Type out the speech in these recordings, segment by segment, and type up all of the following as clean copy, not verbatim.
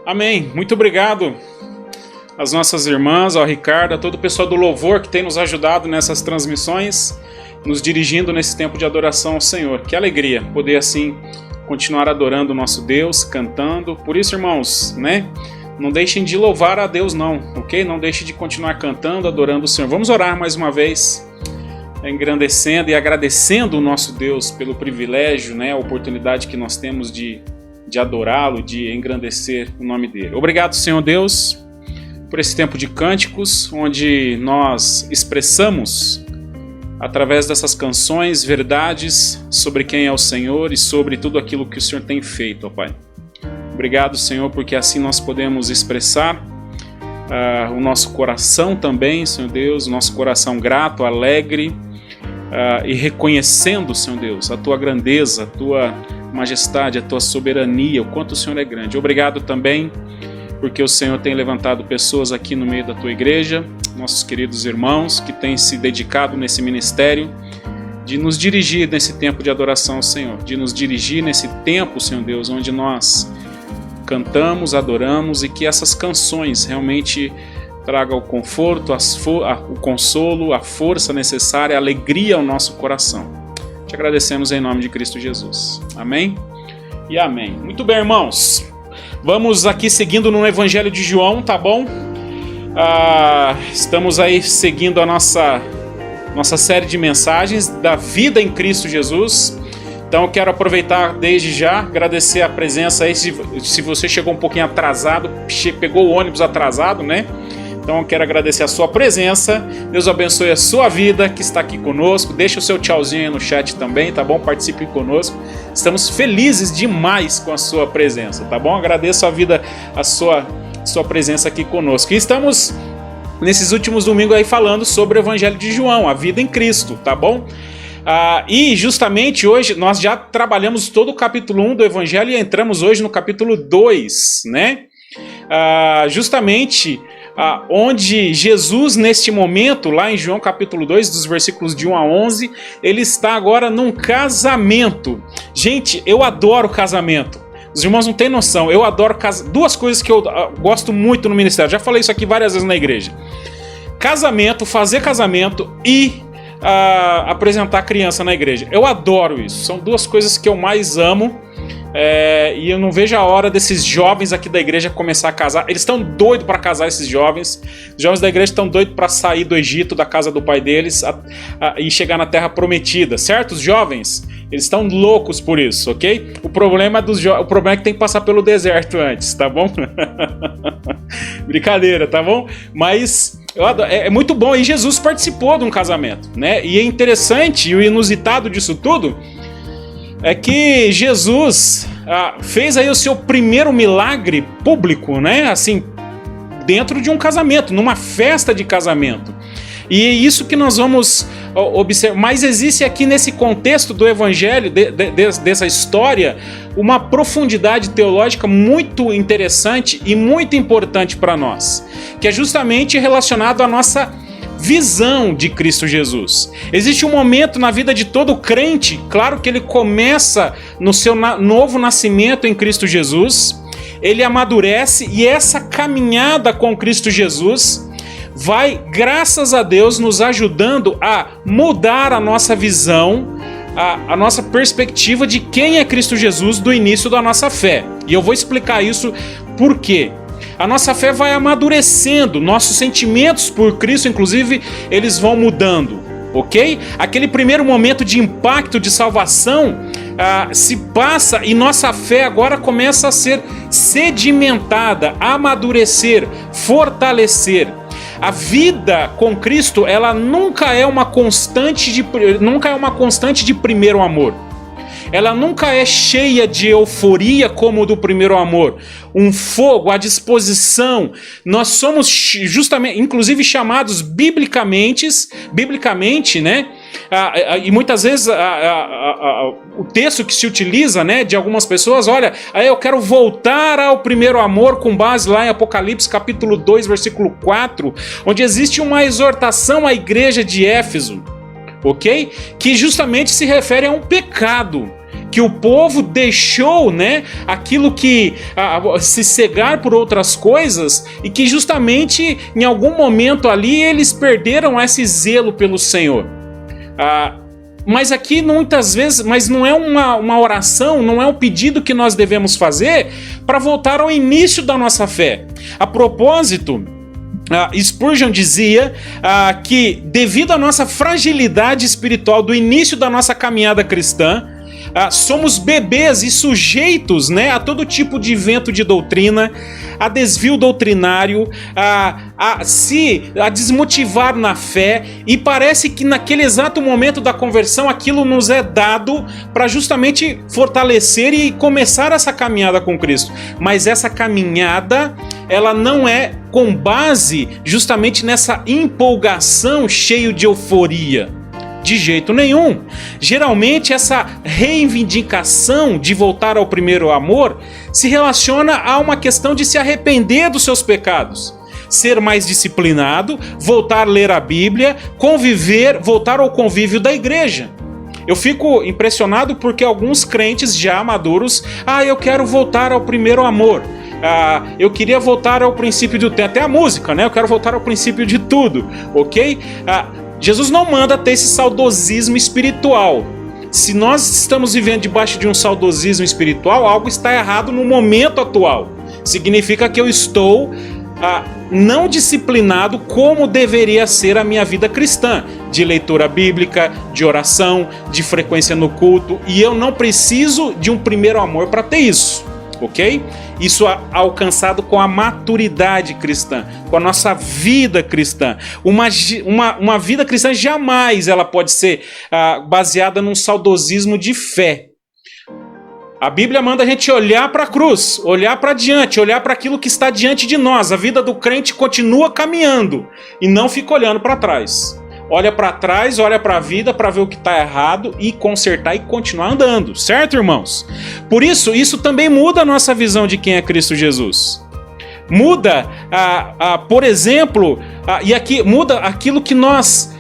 Amém. Muito obrigado às nossas irmãs, ao Ricardo, a todo o pessoal do louvor que tem nos ajudado nessas transmissões, nos dirigindo nesse tempo de adoração ao Senhor. Que alegria poder assim continuar adorando o nosso Deus, cantando. Por isso, irmãos, né? Não deixem de louvar a Deus não, ok? Não deixem de continuar cantando, adorando o Senhor. Vamos orar mais uma vez, engrandecendo e agradecendo o nosso Deus pelo privilégio, né? A oportunidade que nós temos de adorá-lo, de engrandecer o nome dele. Obrigado, Senhor Deus, por esse tempo de cânticos, onde nós expressamos, através dessas canções, verdades sobre quem é o Senhor e sobre tudo aquilo que o Senhor tem feito, ó Pai. Obrigado, Senhor, porque assim nós podemos expressar o nosso coração também, Senhor Deus, o nosso coração grato, alegre, e reconhecendo, Senhor Deus, a Tua grandeza, a Tua majestade, a Tua soberania, o quanto o Senhor é grande. Obrigado também porque o Senhor tem levantado pessoas aqui no meio da Tua igreja, nossos queridos irmãos que têm se dedicado nesse ministério, de nos dirigir nesse tempo de adoração ao Senhor, de nos dirigir nesse tempo, Senhor Deus, onde nós cantamos, adoramos, e que essas canções realmente tragam o conforto, o consolo, a força necessária, a alegria ao nosso coração. Te agradecemos em nome de Cristo Jesus. Amém? E amém. Muito bem, irmãos. Vamos aqui seguindo no Evangelho de João, tá bom? Estamos aí seguindo a nossa série de mensagens da vida em Cristo Jesus. Então eu quero aproveitar desde já, agradecer a presença aí, se você chegou um pouquinho atrasado, pegou o ônibus atrasado, né? Então eu quero agradecer a sua presença, Deus abençoe a sua vida que está aqui conosco, deixa o seu tchauzinho aí no chat também, tá bom? Participe conosco, estamos felizes demais com a sua presença, tá bom? Agradeço a sua presença aqui conosco. E estamos nesses últimos domingos aí falando sobre o Evangelho de João, a vida em Cristo, tá bom? E justamente hoje nós já trabalhamos todo o capítulo 1 do Evangelho e entramos hoje no capítulo 2, né? Justamente onde Jesus, neste momento, lá em João capítulo 2, dos versículos de 1 a 11, ele está agora num casamento. Gente, eu adoro casamento. Os irmãos não têm noção, eu adoro casamento. Duas coisas que eu gosto muito no ministério, já falei isso aqui várias vezes na igreja. Casamento, fazer casamento e apresentar criança na igreja. Eu adoro isso, são duas coisas que eu mais amo. E eu não vejo a hora desses jovens aqui da igreja começar a casar. Eles estão doidos para casar, esses jovens. Os jovens da igreja estão doidos para sair do Egito, da casa do pai deles, e chegar na terra prometida, certo? Os jovens, eles estão loucos por isso, ok? O problema é que tem que passar pelo deserto antes, tá bom? Brincadeira, tá bom? Mas é muito bom. E Jesus participou de um casamento, né? E é interessante, e o inusitado disso tudo é que Jesus fez aí o seu primeiro milagre público, né? Assim, dentro de um casamento, numa festa de casamento. E é isso que nós vamos observar. Mas existe aqui nesse contexto do Evangelho, dessa história, uma profundidade teológica muito interessante e muito importante para nós, que é justamente relacionado à nossa visão de Cristo Jesus. Existe um momento na vida de todo crente, claro que ele começa no seu novo nascimento em Cristo Jesus, ele amadurece, e essa caminhada com Cristo Jesus vai, graças a Deus, nos ajudando a mudar a nossa visão, a nossa perspectiva de quem é Cristo Jesus do início da nossa fé. E eu vou explicar isso por quê. A nossa fé vai amadurecendo, nossos sentimentos por Cristo, inclusive, eles vão mudando, ok? Aquele primeiro momento de impacto, de salvação, se passa, e nossa fé agora começa a ser sedimentada, amadurecer, fortalecer. A vida com Cristo, ela nunca é uma constante de primeiro amor. Ela nunca é cheia de euforia como do primeiro amor. Um fogo, a disposição. Nós somos justamente, inclusive chamados biblicamente, né? E muitas vezes o texto que se utiliza, né, de algumas pessoas, olha, aí eu quero voltar ao primeiro amor, com base lá em Apocalipse capítulo 2, versículo 4, onde existe uma exortação à igreja de Éfeso, ok? Que justamente se refere a um pecado que o povo deixou, né, aquilo que se cegar por outras coisas, e que justamente em algum momento ali eles perderam esse zelo pelo Senhor. Mas aqui muitas vezes, mas não é uma oração, não é um pedido que nós devemos fazer para voltar ao início da nossa fé. A propósito, Spurgeon dizia que devido à nossa fragilidade espiritual do início da nossa caminhada cristã, somos bebês e sujeitos, né, a todo tipo de vento de doutrina, a desvio doutrinário, a desmotivar na fé, e parece que naquele exato momento da conversão aquilo nos é dado para justamente fortalecer e começar essa caminhada com Cristo. Mas essa caminhada, ela não é com base justamente nessa empolgação cheio de euforia. De jeito nenhum. Geralmente essa reivindicação de voltar ao primeiro amor se relaciona a uma questão de se arrepender dos seus pecados, ser mais disciplinado, voltar a ler a Bíblia, conviver, voltar ao convívio da igreja. Eu fico impressionado porque alguns crentes já maduros, eu quero voltar ao primeiro amor. Eu queria voltar ao princípio de tudo. Tem até a música, né? Eu quero voltar ao princípio de tudo, ok? Jesus não manda ter esse saudosismo espiritual. Se nós estamos vivendo debaixo de um saudosismo espiritual, algo está errado no momento atual. Significa que eu estou não disciplinado como deveria ser a minha vida cristã, de leitura bíblica, de oração, de frequência no culto, e eu não preciso de um primeiro amor para ter isso. Ok? Isso alcançado com a maturidade cristã, com a nossa vida cristã. Uma vida cristã jamais ela pode ser baseada num saudosismo de fé. A Bíblia manda a gente olhar para a cruz, olhar para diante, olhar para aquilo que está diante de nós. A vida do crente continua caminhando e não fica olhando para trás. Olha para trás, olha para a vida para ver o que está errado e consertar e continuar andando, certo, irmãos? Por isso também muda a nossa visão de quem é Cristo Jesus. Muda, por exemplo, e aqui muda aquilo que nós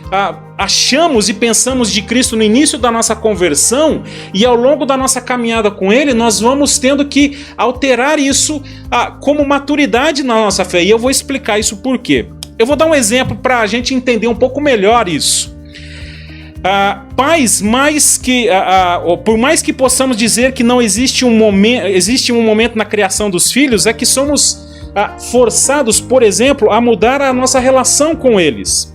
achamos e pensamos de Cristo no início da nossa conversão, e ao longo da nossa caminhada com Ele, nós vamos tendo que alterar isso como maturidade na nossa fé. E eu vou explicar isso por quê. Eu vou dar um exemplo para a gente entender um pouco melhor isso. Pais, por mais que possamos dizer que não existe um momento na criação dos filhos, é que somos forçados, por exemplo, a mudar a nossa relação com eles.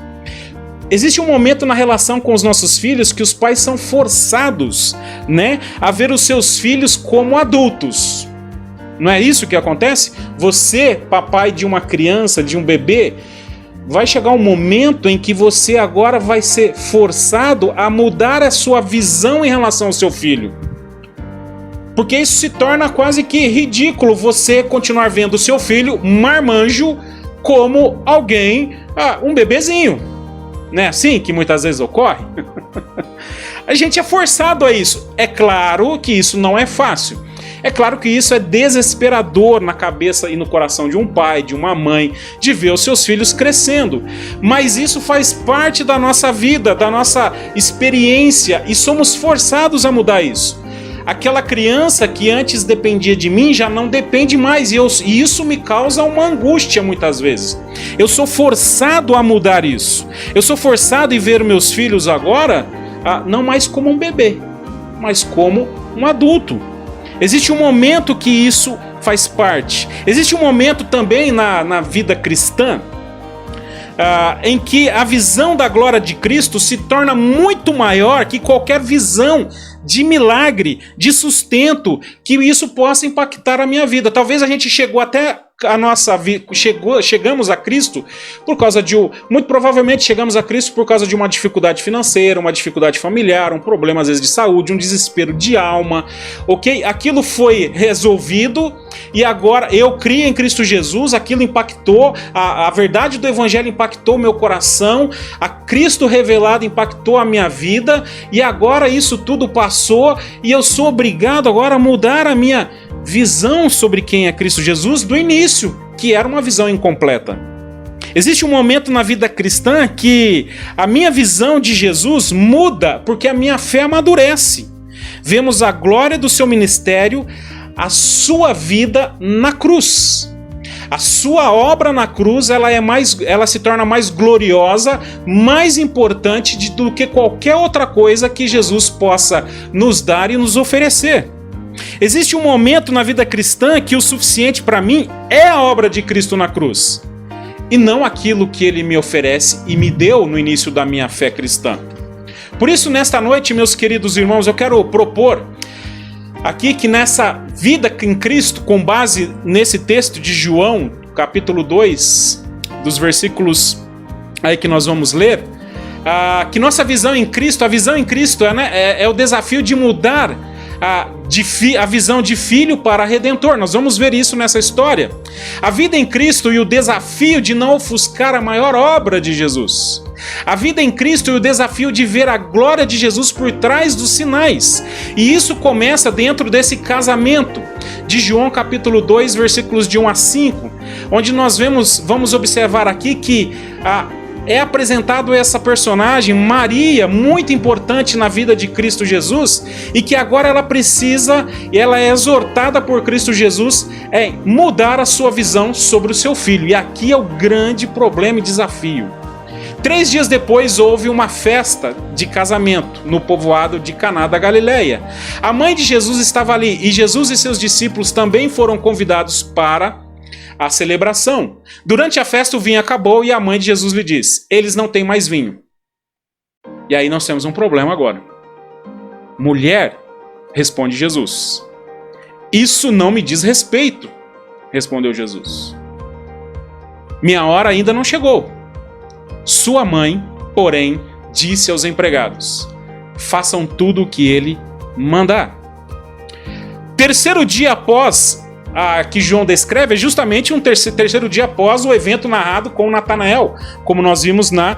Existe um momento na relação com os nossos filhos que os pais são forçados, né, a ver os seus filhos como adultos. Não é isso que acontece? Você, papai de uma criança, de um bebê, vai chegar um momento em que você agora vai ser forçado a mudar a sua visão em relação ao seu filho. Porque isso se torna quase que ridículo, você continuar vendo o seu filho marmanjo como alguém, um bebezinho. Não é assim que muitas vezes ocorre? A gente é forçado a isso. É claro que isso não é fácil. É claro que isso é desesperador na cabeça e no coração de um pai, de uma mãe, de ver os seus filhos crescendo. Mas isso faz parte da nossa vida, da nossa experiência, e somos forçados a mudar isso. Aquela criança que antes dependia de mim já não depende mais, e isso me causa uma angústia muitas vezes. Eu sou forçado a mudar isso. Eu sou forçado a ver meus filhos agora não mais como um bebê, mas como um adulto. Existe um momento que isso faz parte. Existe um momento também na vida cristã em que a visão da glória de Cristo se torna muito maior que qualquer visão de milagre, de sustento, que isso possa impactar a minha vida. Talvez a gente chegou até a nossa vida, chegamos a Cristo por causa muito provavelmente chegamos a Cristo por causa de uma dificuldade financeira, uma dificuldade familiar, um problema às vezes de saúde, um desespero de alma, ok? Aquilo foi resolvido e agora eu criei em Cristo Jesus, aquilo impactou, a verdade do Evangelho impactou o meu coração, a Cristo revelado impactou a minha vida, e agora isso tudo passou e eu sou obrigado agora a mudar a minha visão sobre quem é Cristo Jesus do início, que era uma visão incompleta. Existe um momento na vida cristã que a minha visão de Jesus muda porque a minha fé amadurece. vemos a glória do seu ministério, a sua vida na cruz. A sua obra na cruz, ela se torna mais gloriosa, mais importante do que qualquer outra coisa que Jesus possa nos dar e nos oferecer. Existe um momento na vida cristã que o suficiente para mim é a obra de Cristo na cruz, e não aquilo que ele me oferece e me deu no início da minha fé cristã. Por isso, nesta noite, meus queridos irmãos, eu quero propor aqui que nessa vida em Cristo, com base nesse texto de João, capítulo 2, dos versículos aí que nós vamos ler, que nossa visão em Cristo, a visão em Cristo é o desafio de mudar a visão de filho para redentor. Nós vamos ver isso nessa história. A vida em Cristo e o desafio de não ofuscar a maior obra de Jesus. A vida em Cristo e o desafio de ver a glória de Jesus por trás dos sinais. E isso começa dentro desse casamento de João capítulo 2, versículos de 1 a 5, onde nós vamos observar aqui que é apresentado essa personagem, Maria, muito importante na vida de Cristo Jesus, e que agora ela é exortada por Cristo Jesus a mudar a sua visão sobre o seu filho. E aqui é o grande problema e desafio. 3 dias depois houve uma festa de casamento no povoado de Caná da Galileia. A mãe de Jesus estava ali e Jesus e seus discípulos também foram convidados para a celebração. Durante a festa o vinho acabou e a mãe de Jesus lhe disse: eles não têm mais vinho. E aí nós temos um problema agora. Mulher, responde Jesus, isso não me diz respeito, respondeu Jesus. Minha hora ainda não chegou. Sua mãe, porém, disse aos empregados: façam tudo o que ele mandar. Terceiro dia após que João descreve é justamente um terceiro dia após o evento narrado com Natanael, como nós vimos na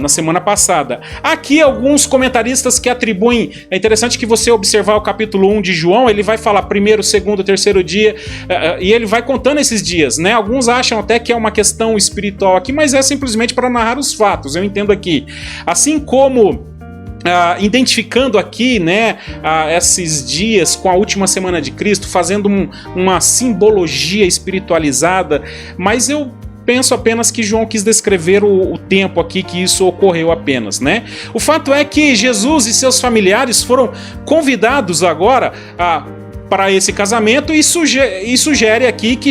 semana passada. Aqui alguns comentaristas que atribuem, é interessante que você observar o capítulo 1 de João, ele vai falar primeiro, segundo, terceiro dia, e ele vai contando esses dias, né? Alguns acham até que é uma questão espiritual aqui, mas é simplesmente para narrar os fatos, eu entendo aqui. Assim como identificando aqui, né, esses dias com a última semana de Cristo, fazendo uma simbologia espiritualizada, mas eu penso apenas que João quis descrever o tempo aqui que isso ocorreu apenas, né? O fato é que Jesus e seus familiares foram convidados agora para esse casamento e sugere aqui que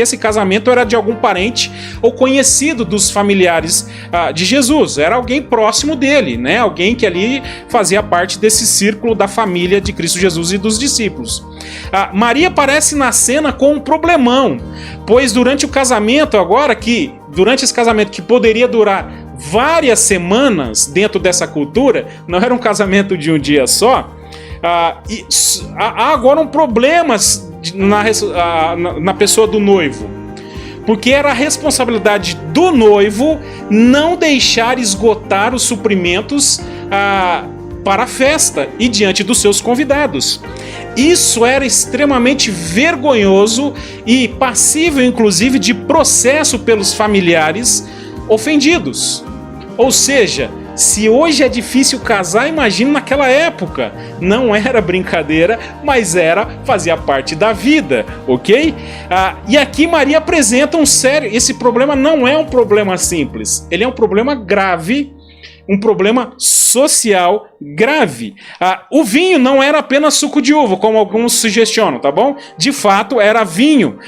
esse casamento era de algum parente ou conhecido dos familiares de Jesus, era alguém próximo dele, né? Alguém que ali fazia parte desse círculo da família de Cristo Jesus e dos discípulos. Maria aparece na cena com um problemão, pois durante esse casamento que poderia durar várias semanas dentro dessa cultura, não era um casamento de um dia só, há agora problemas na pessoa do noivo, porque era a responsabilidade do noivo não deixar esgotar os suprimentos para a festa e diante dos seus convidados. Isso era extremamente vergonhoso e passível, inclusive, de processo pelos familiares ofendidos. Ou seja, se hoje é difícil casar, imagine naquela época. Não era brincadeira, mas fazia parte da vida, ok? E aqui Maria apresenta esse problema não é um problema simples, ele é um problema grave, um problema social grave. O vinho não era apenas suco de uva, como alguns sugestionam, tá bom? De fato, era vinho.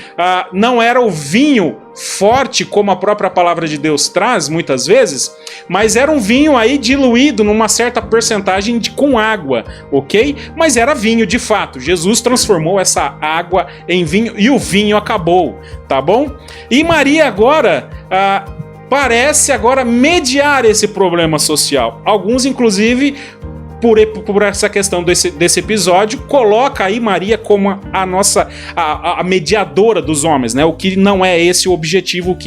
Não era o vinho forte, como a própria palavra de Deus traz, muitas vezes, mas era um vinho aí diluído numa certa percentagem com água, ok? Mas era vinho de fato. Jesus transformou essa água em vinho e o vinho acabou, tá bom? E Maria agora parece agora mediar esse problema social. Alguns, inclusive, por essa questão desse episódio, coloca aí Maria como a mediadora dos homens, né? O que não é esse o objetivo,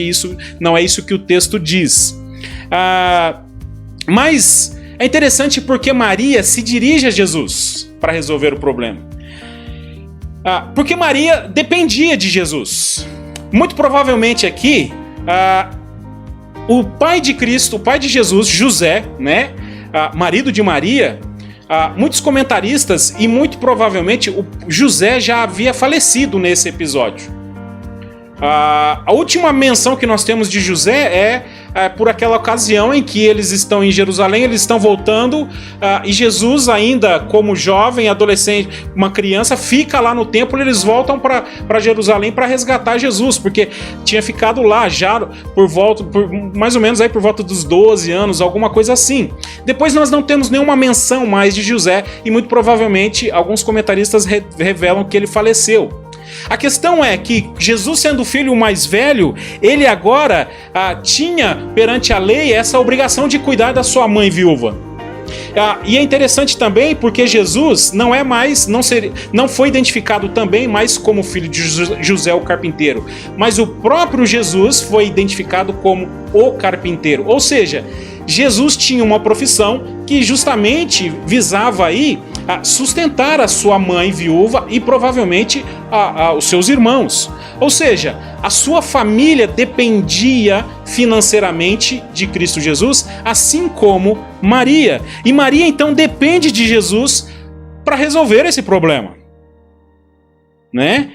não é isso que o texto diz. Mas é interessante porque Maria se dirige a Jesus para resolver o problema. Porque Maria dependia de Jesus. Muito provavelmente aqui, o pai de Cristo, o pai de Jesus, José, né, marido de Maria, muitos comentaristas, e muito provavelmente o José já havia falecido nesse episódio. A última menção que nós temos de José é por aquela ocasião em que eles estão em Jerusalém, eles estão voltando, e Jesus ainda como jovem, adolescente, uma criança, fica lá no templo, e eles voltam para Jerusalém para resgatar Jesus, porque tinha ficado lá já por mais ou menos aí por volta dos 12 anos, alguma coisa assim. Depois nós não temos nenhuma menção mais de José, e muito provavelmente alguns comentaristas revelam que ele faleceu. A questão é que Jesus, sendo o filho mais velho, ele agora tinha perante a lei essa obrigação de cuidar da sua mãe viúva. E é interessante também porque Jesus não foi identificado também mais como filho de José o carpinteiro, mas o próprio Jesus foi identificado como o carpinteiro. Ou seja, Jesus tinha uma profissão que justamente visava aí sustentar a sua mãe viúva e provavelmente os seus irmãos. Ou seja, a sua família dependia financeiramente de Cristo Jesus, assim como Maria. E Maria então depende de Jesus para resolver esse problema, né?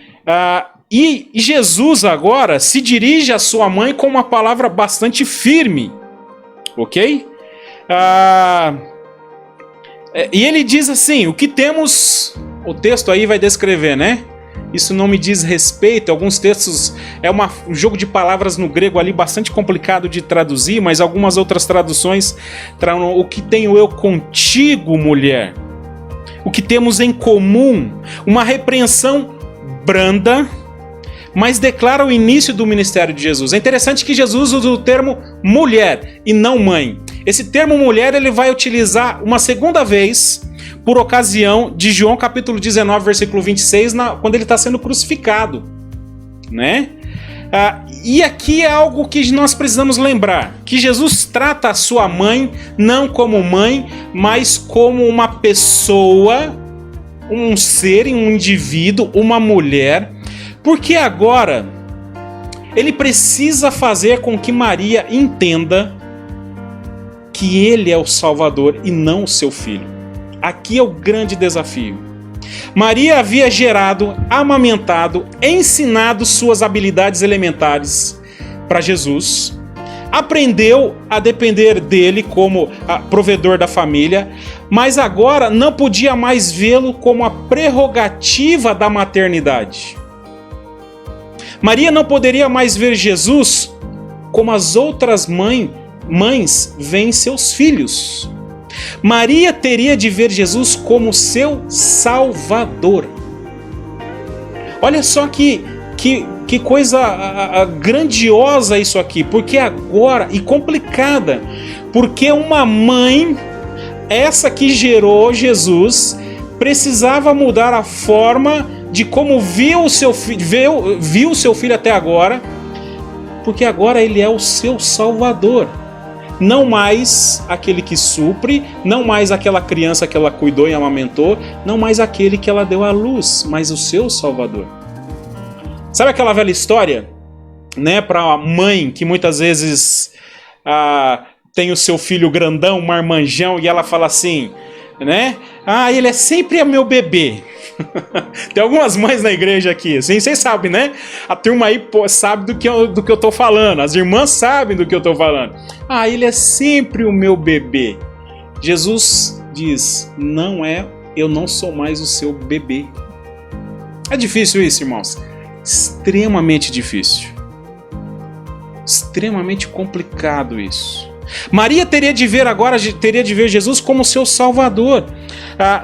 E Jesus agora se dirige à sua mãe com uma palavra bastante firme, ok? E ele diz assim, o que temos... O texto aí vai descrever, né? Isso não me diz respeito. Alguns textos... É um jogo de palavras no grego ali bastante complicado de traduzir, mas algumas outras traduções trazem o que tenho eu contigo, mulher. O que temos em comum. Uma repreensão branda, mas declara o início do ministério de Jesus. É interessante que Jesus usa o termo mulher e não mãe. Esse termo mulher ele vai utilizar uma segunda vez por ocasião de João capítulo 19, versículo 26, quando ele está sendo crucificado, né? E aqui é algo que nós precisamos lembrar, que Jesus trata a sua mãe não como mãe, mas como uma pessoa, um ser, um indivíduo, uma mulher, porque agora ele precisa fazer com que Maria entenda que ele é o Salvador e não o seu filho. Aqui é o grande desafio. Maria havia gerado, amamentado, ensinado suas habilidades elementares para Jesus, aprendeu a depender dele como provedor da família, mas agora não podia mais vê-lo como a prerrogativa da maternidade. Maria não poderia mais ver Jesus como as outras mães veem seus filhos. Maria teria de ver Jesus como seu Salvador. Olha só que coisa grandiosa isso aqui, porque agora, e complicada, porque uma mãe, essa que gerou Jesus, precisava mudar a forma de como viu o seu filho até agora, porque agora ele é o seu Salvador. Não mais aquele que supre, não mais aquela criança que ela cuidou e amamentou, não mais aquele que ela deu à luz, mas o seu Salvador. Sabe aquela velha história, né, para a mãe que muitas vezes tem o seu filho grandão, marmanjão, e ela fala assim, né? Ele é sempre meu bebê. Tem algumas mães na igreja aqui, assim, vocês sabem, né? A turma aí sabe do que eu tô falando, as irmãs sabem do que eu tô falando. Ele é sempre o meu bebê. Jesus diz, eu não sou mais o seu bebê. É difícil isso, irmãos? Extremamente difícil. Extremamente complicado isso. Maria teria de ver Jesus como seu Salvador.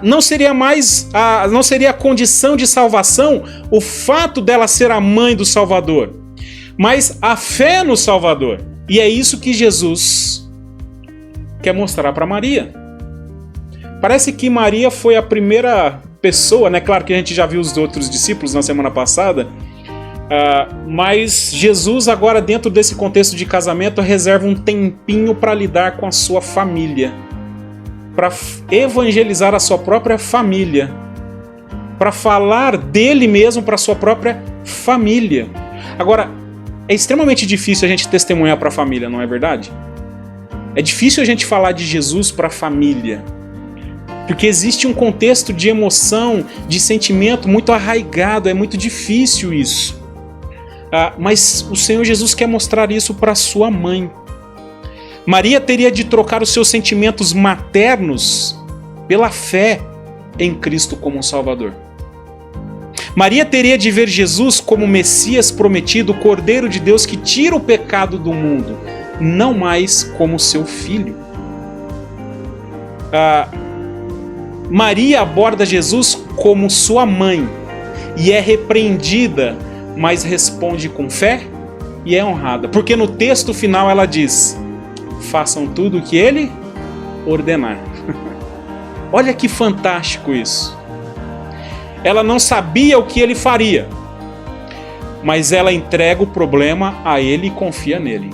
Não seria a condição de salvação o fato dela ser a mãe do Salvador, mas a fé no Salvador. E é isso que Jesus quer mostrar para Maria. Parece que Maria foi a primeira pessoa, né? Claro que a gente já viu os outros discípulos na semana passada, mas Jesus agora, dentro desse contexto de casamento, reserva um tempinho para lidar com a sua família, para evangelizar a sua própria família, para falar dele mesmo para a sua própria família. Agora, é extremamente difícil a gente testemunhar para a família, não é verdade? É difícil a gente falar de Jesus para a família. Porque existe um contexto de emoção, de sentimento muito arraigado, é muito difícil isso. Mas o Senhor Jesus quer mostrar isso para sua mãe. Maria teria de trocar os seus sentimentos maternos pela fé em Cristo como um Salvador. Maria teria de ver Jesus como o Messias prometido, o Cordeiro de Deus que tira o pecado do mundo, não mais como seu filho. Maria aborda Jesus como sua mãe e é repreendida, mas responde com fé e é honrada. Porque no texto final ela diz: façam tudo o que ele ordenar. Olha que fantástico isso. Ela não sabia o que ele faria, mas ela entrega o problema a ele e confia nele.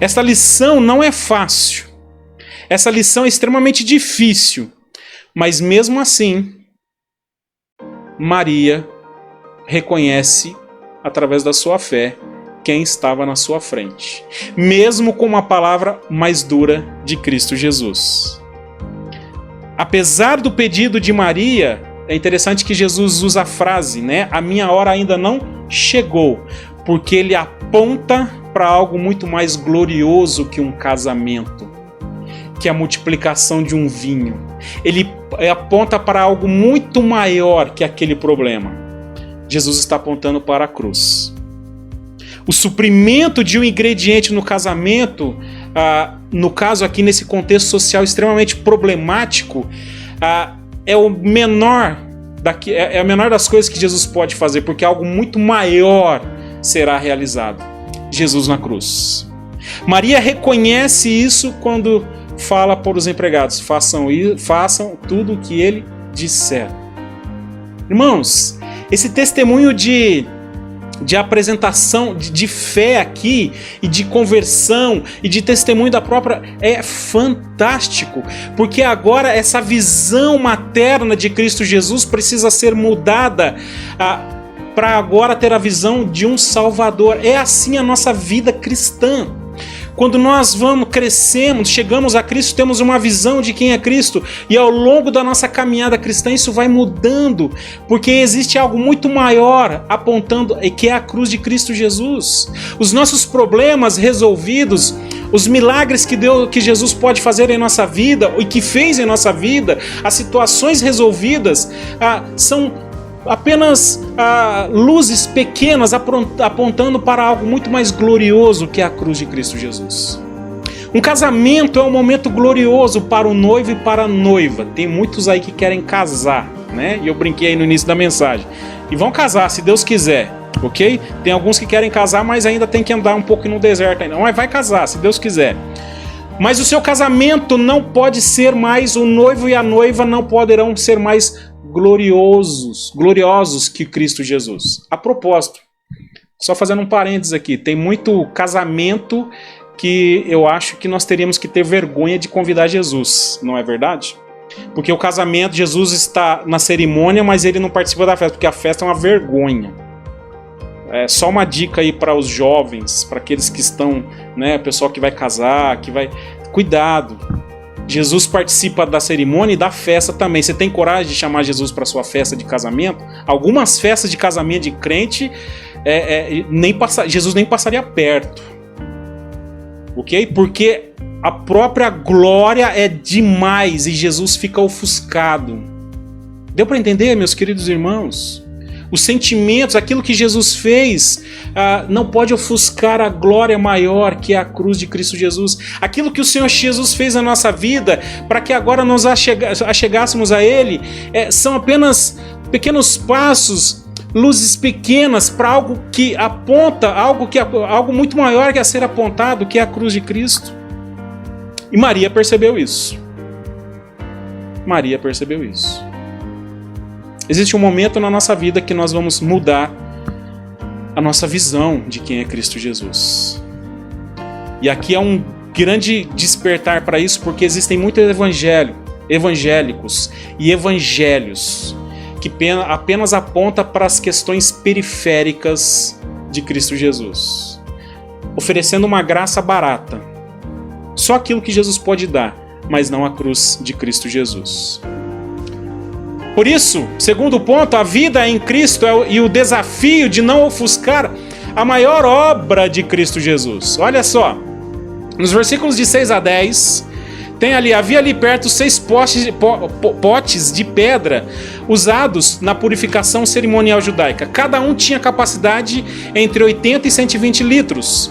Essa lição não é fácil. Essa lição é extremamente difícil. Mas mesmo assim, Maria reconhece, através da sua fé, quem estava na sua frente. Mesmo com uma palavra mais dura de Cristo Jesus. Apesar do pedido de Maria, é interessante que Jesus usa a frase, né? A minha hora ainda não chegou. Porque ele aponta para algo muito mais glorioso que um casamento, que a multiplicação de um vinho. Ele aponta para algo muito maior que aquele problema. Jesus está apontando para a cruz. O suprimento de um ingrediente no casamento, no caso aqui nesse contexto social extremamente problemático, é a menor das coisas que Jesus pode fazer, porque algo muito maior será realizado. Jesus na cruz. Maria reconhece isso quando fala para os empregados: façam tudo o que ele disser. Irmãos, esse testemunho de apresentação, de fé aqui, e de conversão, e de testemunho da própria, é fantástico, porque agora essa visão materna de Cristo Jesus precisa ser mudada para agora ter a visão de um Salvador. É assim a nossa vida cristã. Quando nós crescemos, chegamos a Cristo, temos uma visão de quem é Cristo, e ao longo da nossa caminhada cristã isso vai mudando, porque existe algo muito maior apontando, que é a cruz de Cristo Jesus. Os nossos problemas resolvidos, os milagres que Jesus pode fazer em nossa vida, e que fez em nossa vida, as situações resolvidas, são apenas luzes pequenas apontando para algo muito mais glorioso que é a cruz de Cristo Jesus. Um casamento é um momento glorioso para o noivo e para a noiva. Tem muitos aí que querem casar, né? E eu brinquei aí no início da mensagem. E vão casar, se Deus quiser, ok? Tem alguns que querem casar, mas ainda tem que andar um pouco no deserto ainda. Mas vai casar, se Deus quiser. Mas o seu casamento não pode ser mais, o noivo e a noiva não poderão ser mais gloriosos que Cristo Jesus. A propósito, só fazendo um parênteses aqui, tem muito casamento que eu acho que nós teríamos que ter vergonha de convidar Jesus, não é verdade? Porque o casamento, Jesus está na cerimônia, mas ele não participa da festa, porque a festa é uma vergonha. É só uma dica aí para os jovens, para aqueles que estão, né, pessoal que vai casar, cuidado. Jesus participa da cerimônia e da festa também. Você tem coragem de chamar Jesus para sua festa de casamento? Algumas festas de casamento de crente, Jesus nem passaria perto. Ok? Porque a própria glória é demais e Jesus fica ofuscado. Deu para entender, meus queridos irmãos? Os sentimentos, aquilo que Jesus fez, não pode ofuscar a glória maior que é a cruz de Cristo Jesus. Aquilo que o Senhor Jesus fez na nossa vida, para que agora nós achegássemos a Ele, são apenas pequenos passos, luzes pequenas para algo que aponta, algo muito maior que a ser apontado, que é a cruz de Cristo. E Maria percebeu isso. Maria percebeu isso. Existe um momento na nossa vida que nós vamos mudar a nossa visão de quem é Cristo Jesus. E aqui é um grande despertar para isso, porque existem muitos evangélicos e evangelhos que apenas apontam para as questões periféricas de Cristo Jesus, oferecendo uma graça barata. Só aquilo que Jesus pode dar, mas não a cruz de Cristo Jesus. Por isso, segundo ponto, a vida em Cristo e o desafio de não ofuscar a maior obra de Cristo Jesus. Olha só, nos versículos de 6 a 10, tem ali, havia ali perto 6 potes de pedra usados na purificação cerimonial judaica. Cada um tinha capacidade entre 80 e 120 litros.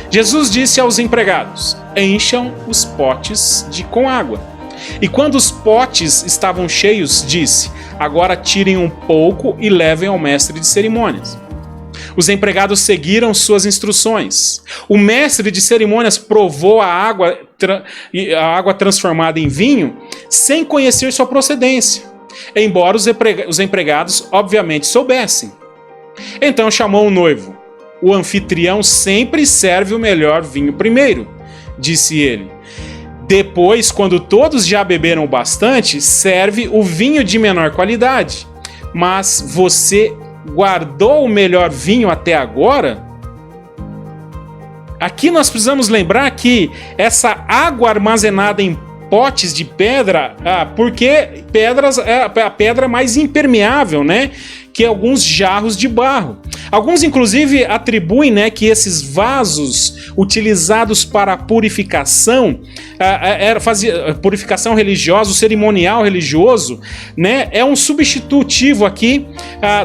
Jesus disse aos empregados: encham os potes com água. E quando os potes estavam cheios, disse: agora tirem um pouco e levem ao mestre de cerimônias. Os empregados seguiram suas instruções. O mestre de cerimônias provou a água transformada em vinho sem conhecer sua procedência, embora os empregados obviamente soubessem. Então chamou o noivo. O anfitrião sempre serve o melhor vinho primeiro, disse ele. Depois, quando todos já beberam bastante, serve o vinho de menor qualidade. Mas você guardou o melhor vinho até agora? Aqui nós precisamos lembrar que essa água armazenada em potes de pedra, porque pedras é a pedra mais impermeável, né, que alguns jarros de barro. Alguns inclusive atribuem, né, que esses vasos utilizados para a purificação, purificação religiosa, o cerimonial religioso, né, é um substitutivo aqui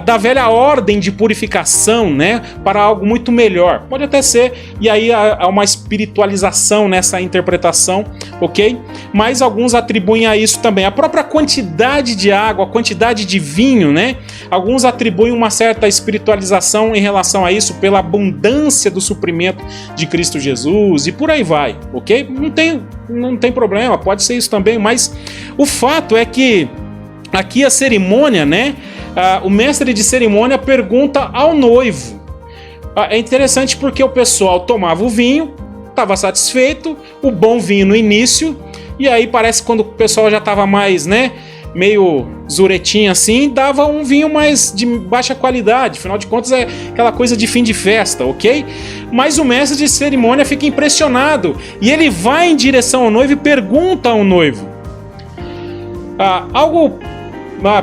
da velha ordem de purificação, né, para algo muito melhor. Pode até ser, e aí há uma espiritualização nessa interpretação, ok? Mas alguns atribuem a isso também. A própria quantidade de água, a quantidade de vinho, né? Alguns atribuem uma certa espiritualização em relação a isso pela abundância do suprimento de Cristo Jesus e por aí vai, ok? Não tem problema, pode ser isso também, mas o fato é que aqui a cerimônia, né? O mestre de cerimônia pergunta ao noivo. É interessante porque o pessoal tomava o vinho, estava satisfeito, o bom vinho no início, e aí parece que quando o pessoal já estava mais, né, meio zuretinho assim, dava um vinho mais de baixa qualidade. Afinal de contas é aquela coisa de fim de festa, ok? Mas o mestre de cerimônia fica impressionado e ele vai em direção ao noivo e pergunta ao noivo. Algo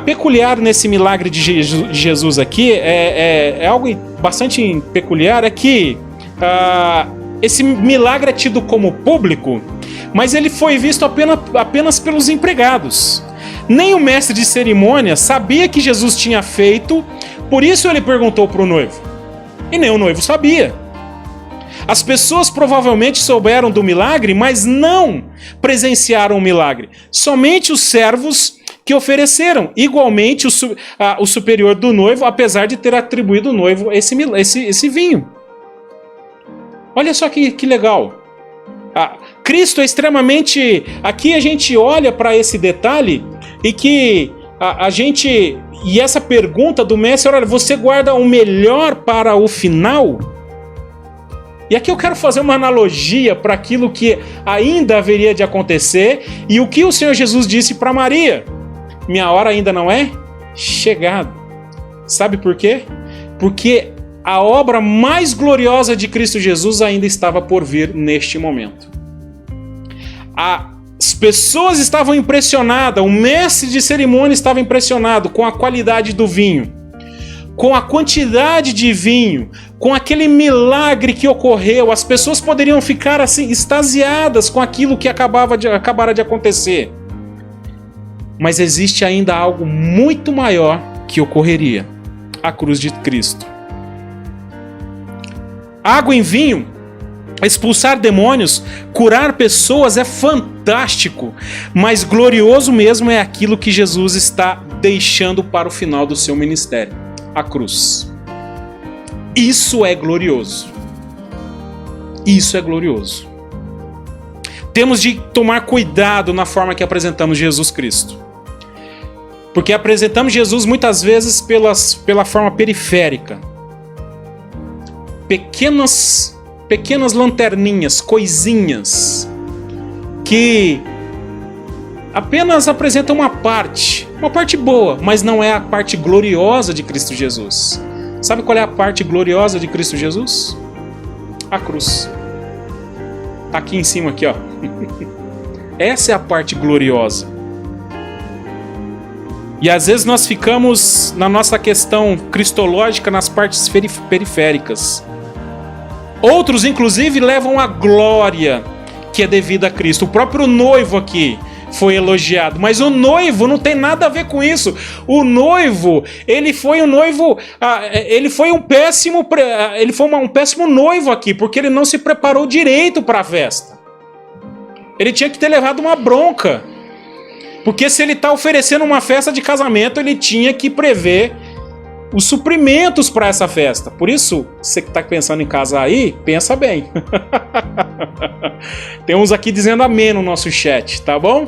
peculiar nesse milagre de Jesus aqui, é algo bastante peculiar, é que esse milagre é tido como público, mas ele foi visto apenas pelos empregados. Nem o mestre de cerimônia sabia que Jesus tinha feito, por isso ele perguntou para o noivo. E nem o noivo sabia. As pessoas provavelmente souberam do milagre, mas não presenciaram o milagre. Somente os servos que ofereceram. Igualmente o superior do noivo, apesar de ter atribuído ao noivo esse vinho. Olha só que legal. Cristo é extremamente... Aqui a gente olha para esse detalhe e que e essa pergunta do mestre, olha, você guarda o melhor para o final? E aqui eu quero fazer uma analogia para aquilo que ainda haveria de acontecer e o que o Senhor Jesus disse para Maria. Minha hora ainda não é chegada. Sabe por quê? Porque a obra mais gloriosa de Cristo Jesus ainda estava por vir neste momento. As pessoas estavam impressionadas, o mestre de cerimônia estava impressionado com a qualidade do vinho, com a quantidade de vinho, com aquele milagre que ocorreu. As pessoas poderiam ficar assim extasiadas com aquilo que acabara de acontecer. Mas existe ainda algo muito maior que ocorreria: a cruz de Cristo. Água em vinho, expulsar demônios, curar pessoas é fantástico, mas glorioso mesmo é aquilo que Jesus está deixando para o final do seu ministério: a cruz. Isso é glorioso. Isso é glorioso. Temos de tomar cuidado na forma que apresentamos Jesus Cristo, porque apresentamos Jesus muitas vezes pela forma periférica. Pequenas lanterninhas, coisinhas, que apenas apresentam uma parte boa, mas não é a parte gloriosa de Cristo Jesus. Sabe qual é a parte gloriosa de Cristo Jesus? A cruz. Tá aqui em cima, aqui, ó. Essa é a parte gloriosa. E às vezes nós ficamos na nossa questão cristológica nas partes periféricas. Outros, inclusive, levam a glória que é devida a Cristo. O próprio noivo aqui foi elogiado, mas o noivo não tem nada a ver com isso. O noivo, ele foi um péssimo noivo aqui, porque ele não se preparou direito para a festa. Ele tinha que ter levado uma bronca, porque se ele está oferecendo uma festa de casamento, ele tinha que prever os suprimentos para essa festa. Por isso, você que está pensando em casar aí, pensa bem. Tem uns aqui dizendo amém no nosso chat, tá bom?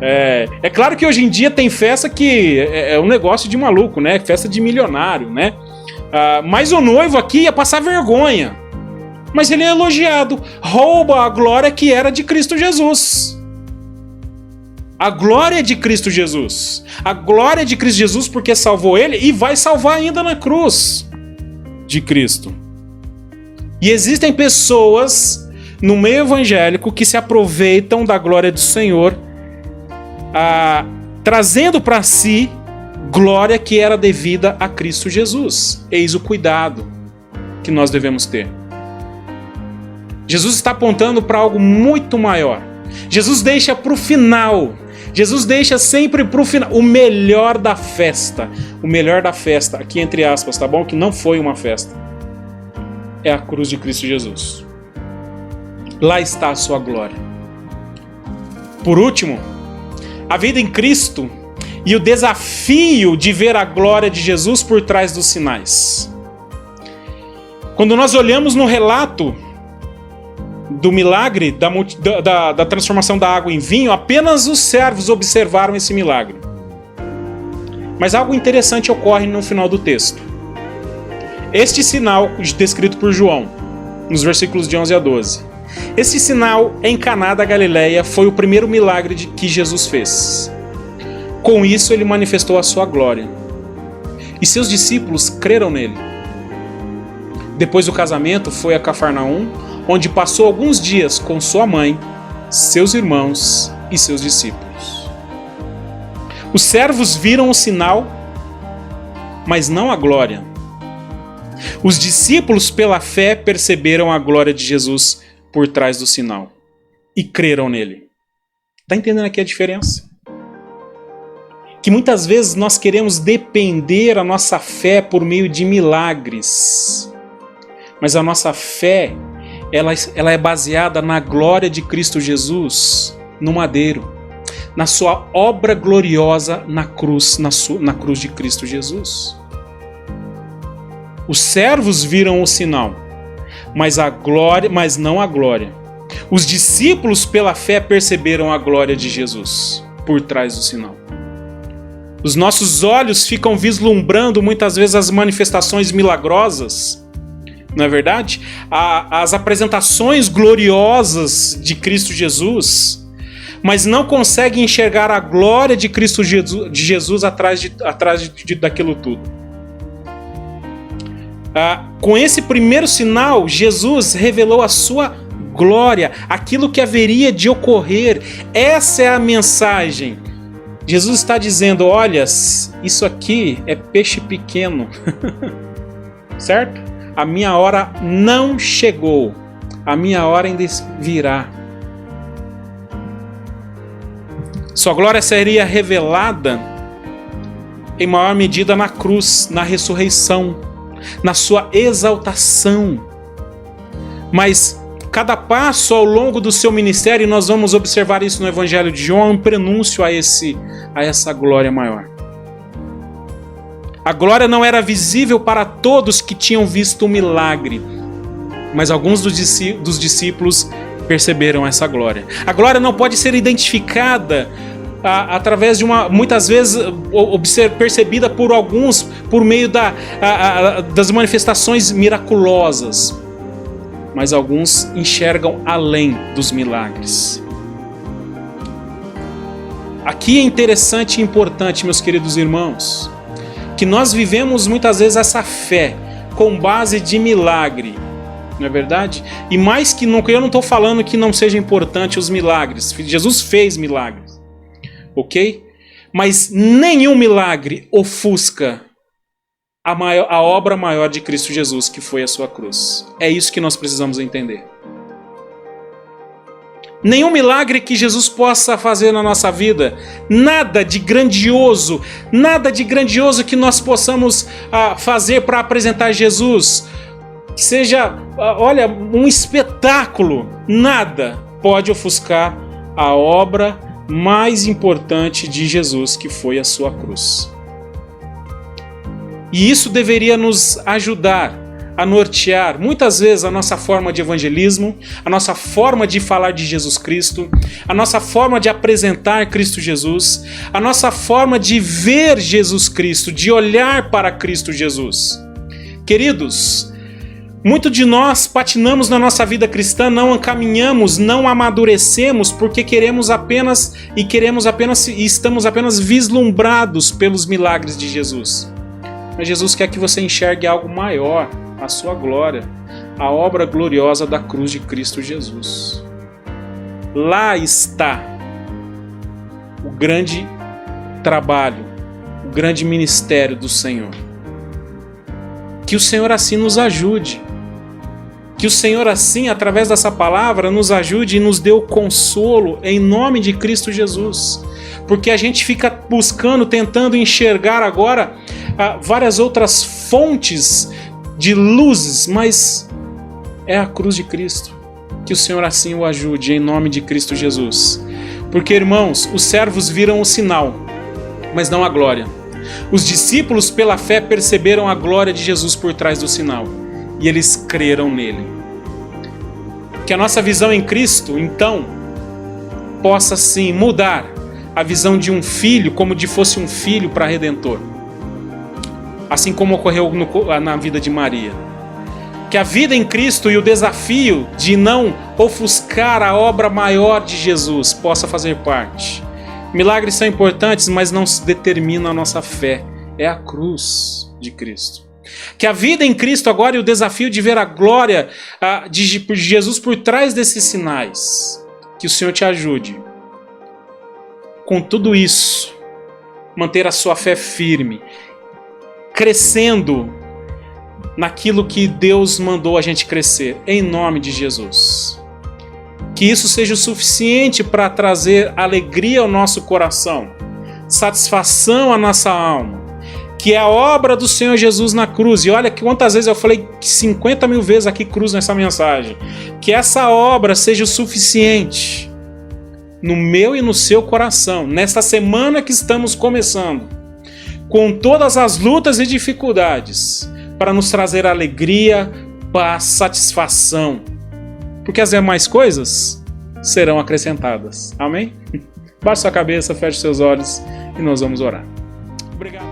É claro que hoje em dia tem festa que é um negócio de maluco, né? Festa de milionário, né? Mas o noivo aqui ia passar vergonha. Mas ele é elogiado. Rouba a glória que era de Cristo Jesus. A glória de Cristo Jesus. A glória de Cristo Jesus porque salvou ele e vai salvar ainda na cruz de Cristo. E existem pessoas no meio evangélico que se aproveitam da glória do Senhor, trazendo para si glória que era devida a Cristo Jesus. Eis o cuidado que nós devemos ter. Jesus está apontando para algo muito maior. Jesus deixa para o final. Jesus deixa sempre para o final o melhor da festa. O melhor da festa, aqui entre aspas, tá bom? Que não foi uma festa. É a cruz de Cristo Jesus. Lá está a sua glória. Por último, a vida em Cristo e o desafio de ver a glória de Jesus por trás dos sinais. Quando nós olhamos no relato do milagre da transformação da água em vinho, apenas os servos observaram esse milagre. Mas algo interessante ocorre no final do texto. Este sinal, descrito por João, nos versículos de 11 a 12. Esse sinal em Caná da Galileia foi o primeiro milagre que Jesus fez. Com isso, ele manifestou a sua glória. E seus discípulos creram nele. Depois do casamento, foi a Cafarnaum, onde passou alguns dias com sua mãe, seus irmãos e seus discípulos. Os servos viram o sinal, mas não a glória. Os discípulos, pela fé, perceberam a glória de Jesus por trás do sinal e creram nele. Está entendendo aqui a diferença? Que muitas vezes nós queremos depender a nossa fé por meio de milagres, mas a nossa fé ela é baseada na glória de Cristo Jesus no madeiro, na sua obra gloriosa na cruz, na cruz de Cristo Jesus. Os servos viram o sinal, mas não a glória. Os discípulos, pela fé, perceberam a glória de Jesus por trás do sinal. Os nossos olhos ficam vislumbrando muitas vezes as manifestações milagrosas, não é verdade? As apresentações gloriosas de Cristo Jesus, mas não conseguem enxergar a glória de Cristo Jesus atrás daquilo tudo. Com esse primeiro sinal, Jesus revelou a sua glória, aquilo que haveria de ocorrer. Essa é a mensagem. Jesus está dizendo, olha, isso aqui é peixe pequeno, certo? A minha hora não chegou, a minha hora ainda virá. Sua glória seria revelada em maior medida na cruz, na ressurreição, na sua exaltação. Mas cada passo ao longo do seu ministério, nós vamos observar isso no Evangelho de João, um prenúncio a essa glória maior. A glória não era visível para todos que tinham visto o milagre, mas alguns dos discípulos perceberam essa glória. A glória não pode ser identificada através de muitas vezes percebida por alguns por meio das manifestações miraculosas, mas alguns enxergam além dos milagres. Aqui é interessante e importante, meus queridos irmãos, que nós vivemos muitas vezes essa fé com base de milagre, Não é verdade? E mais que nunca, eu não estou falando que não seja importante os milagres. Jesus fez milagres, ok? Mas nenhum milagre ofusca a obra maior de Cristo Jesus, que foi a sua cruz. É isso que nós precisamos entender. Nenhum milagre que Jesus possa fazer na nossa vida, nada de grandioso que nós possamos fazer para apresentar Jesus, que seja, olha, um espetáculo, nada pode ofuscar a obra mais importante de Jesus, que foi a sua cruz. E isso deveria nos ajudar a nortear muitas vezes a nossa forma de evangelismo, a nossa forma de falar de Jesus Cristo, a nossa forma de apresentar Cristo Jesus, a nossa forma de ver Jesus Cristo, de olhar para Cristo Jesus. Queridos, muito de nós patinamos na nossa vida cristã, não caminhamos, não amadurecemos porque queremos apenas e estamos apenas vislumbrados pelos milagres de Jesus. Mas Jesus quer que você enxergue algo maior, a sua glória, a obra gloriosa da cruz de Cristo Jesus. Lá está o grande trabalho, o grande ministério do Senhor. Que o Senhor assim nos ajude. Que o Senhor assim, através dessa palavra, nos ajude e nos dê o consolo em nome de Cristo Jesus. Porque a gente fica buscando, tentando enxergar agora várias outras fontes de luzes, mas é a cruz de Cristo. Que o Senhor assim o ajude em nome de Cristo Jesus. Porque, irmãos, os servos viram o sinal, mas não a glória. Os discípulos, pela fé, perceberam a glória de Jesus por trás do sinal. E eles creram nele. Que a nossa visão em Cristo, então, possa sim mudar a visão de um filho como de fosse um filho para Redentor. Assim como ocorreu na vida de Maria. Que a vida em Cristo e o desafio de não ofuscar a obra maior de Jesus possa fazer parte. Milagres são importantes, mas não determinam a nossa fé. É a cruz de Cristo. Que a vida em Cristo agora e o desafio de ver a glória de Jesus por trás desses sinais. Que o Senhor te ajude. Com tudo isso, manter a sua fé firme, crescendo naquilo que Deus mandou a gente crescer, em nome de Jesus. Que isso seja o suficiente para trazer alegria ao nosso coração, satisfação à nossa alma, que é a obra do Senhor Jesus na cruz. E olha quantas vezes eu falei 50 mil vezes aqui cruz nessa mensagem. Que essa obra seja o suficiente no meu e no seu coração, nesta semana que estamos começando, com todas as lutas e dificuldades, para nos trazer alegria, paz, satisfação. Porque as demais coisas serão acrescentadas. Amém? Baixe sua cabeça, feche seus olhos e nós vamos orar. Obrigado.